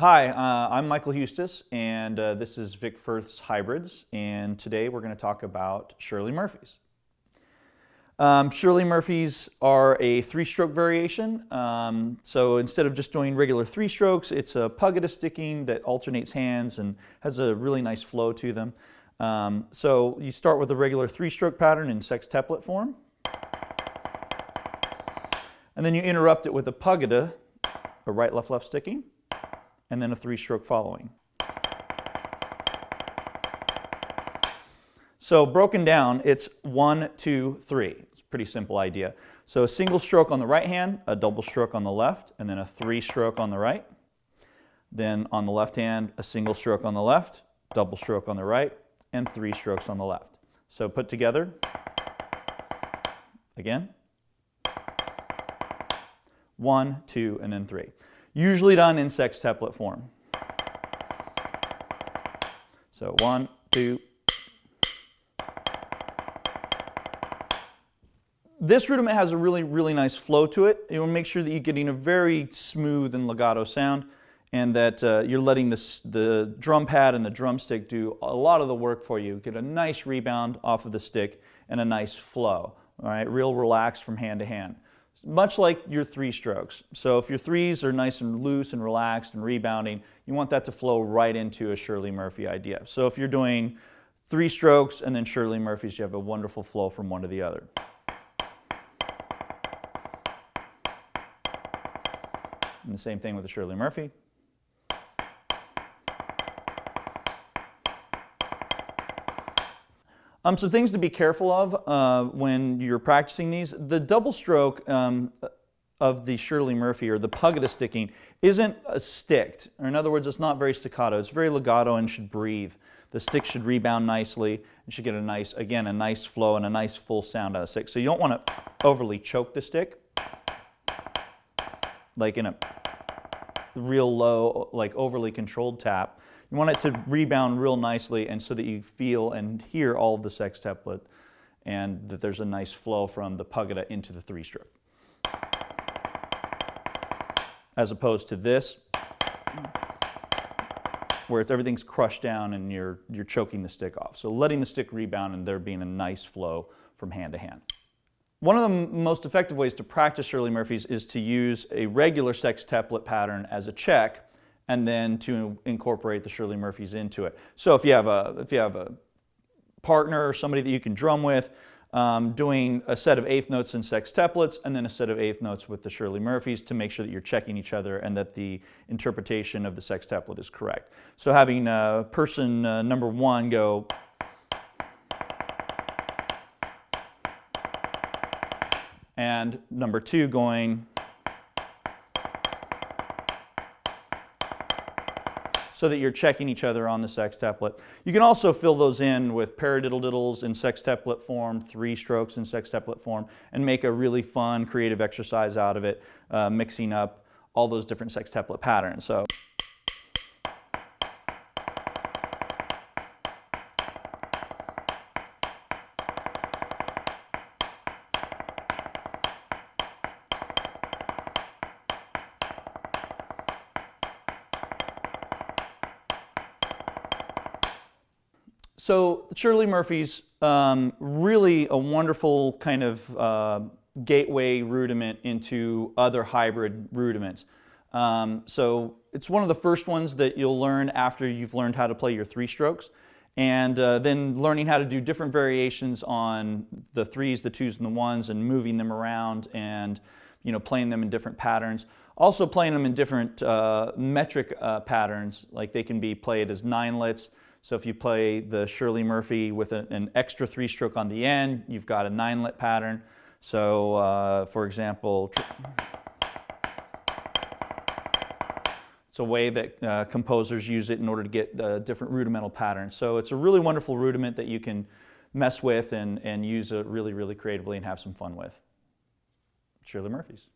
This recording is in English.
Hi, I'm Michael Huestis, and this is Vic Firth's Hybrids, and today we're going to talk about Shirley Murphys. Shirley Murphys are a three-stroke variation, so instead of just doing regular three strokes, it's a pugada sticking that alternates hands and has a really nice flow to them. So you start with a regular three-stroke pattern in sextuplet form, and then you interrupt it with a pugada, a right-left-left sticking, and then a three-stroke following. So broken down, it's 1, 2, 3. It's a pretty simple idea. So a single stroke on the right hand, a double stroke on the left, and then a three-stroke on the right. Then on the left hand, a single stroke on the left, double stroke on the right, and three strokes on the left. So put together, again, 1, 2, and then 3. Usually done in sextuplet form. So 1, 2. This rudiment has a really nice flow to it. You want to make sure that you're getting a very smooth and legato sound, and that you're letting the drum pad and the drumstick do a lot of the work for you. Get a nice rebound off of the stick and a nice flow. All right, real relaxed from hand to hand. Much like your three strokes. So if your threes are nice and loose and relaxed and rebounding, you want that to flow right into a Shirley Murphy idea. So if you're doing three strokes and then Shirley Murphys, you have a wonderful flow from one to the other. And the same thing with the Shirley Murphy. Some things to be careful of when you're practicing these. The double stroke of the Shirley Murphy, or the pugada sticking, isn't sticked. Or in other words, it's not very staccato. It's very legato and should breathe. The stick should rebound nicely and should get a nice, again, a nice flow and a nice full sound out of the stick. So you don't want to overly choke the stick, like in a real low, like overly controlled tap. You want it to rebound real nicely, and so that you feel and hear all of the sextuplet, and that there's a nice flow from the pugada into the three-stroke. As opposed to this, where everything's crushed down and you're choking the stick off. So letting the stick rebound and there being a nice flow from hand to hand. One of the most effective ways to practice Shirley Murphys is to use a regular sextuplet pattern as a check, and then to incorporate the Shirley Murphys into it. So if you have a partner or somebody that you can drum with, doing a set of eighth notes in sextuplets and then a set of eighth notes with the Shirley Murphys to make sure that you're checking each other and that the interpretation of the sextuplet is correct. So having person number one go, and number two going, so that you're checking each other on the sextuplet. You can also fill those in with paradiddle-diddles in sextuplet form, three strokes in sextuplet form, and make a really fun, creative exercise out of it, mixing up all those different sextuplet patterns. So. So Shirley Murphys, really a wonderful kind of gateway rudiment into other hybrid rudiments. So it's one of the first ones that you'll learn after you've learned how to play your three strokes, and then learning how to do different variations on the threes, the twos, and the ones, and moving them around, and playing them in different patterns. Also playing them in different metric patterns, like they can be played as ninelets. So if you play the Shirley Murphy with an extra three-stroke on the end, you've got a ninelet pattern. So for example, it's a way that composers use it in order to get different rudimental patterns. So it's a really wonderful rudiment that you can mess with and use it really creatively and have some fun with. Shirley Murphys.